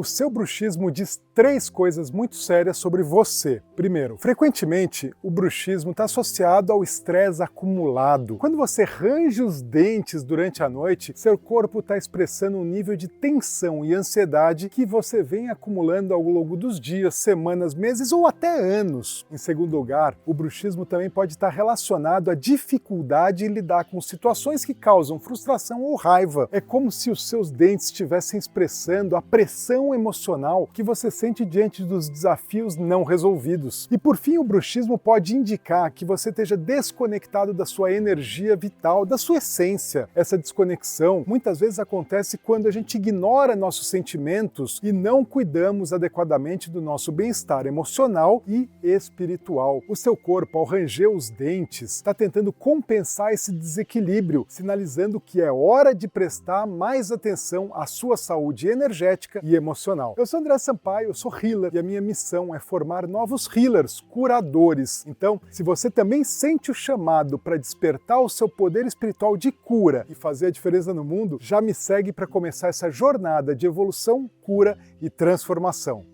O seu bruxismo diz 3 coisas muito sérias sobre você. Primeiro, frequentemente o bruxismo está associado ao estresse acumulado. Quando você range os dentes durante a noite, seu corpo está expressando um nível de tensão e ansiedade que você vem acumulando ao longo dos dias, semanas, meses ou até anos. Em segundo lugar, o bruxismo também pode estar relacionado à dificuldade em lidar com situações que causam frustração ou raiva. É como se os seus dentes estivessem expressando a pressão emocional que você sente diante dos desafios não resolvidos. E por fim, o bruxismo pode indicar que você esteja desconectado da sua energia vital, da sua essência. Essa desconexão muitas vezes acontece quando a gente ignora nossos sentimentos e não cuidamos adequadamente do nosso bem-estar emocional e espiritual. O seu corpo, ao ranger os dentes, está tentando compensar esse desequilíbrio, sinalizando que é hora de prestar mais atenção à sua saúde energética e emocional. Eu sou André Sampaio, eu sou healer e a minha missão é formar novos healers, curadores. Então, se você também sente o chamado para despertar o seu poder espiritual de cura e fazer a diferença no mundo, já me segue para começar essa jornada de evolução, cura e transformação.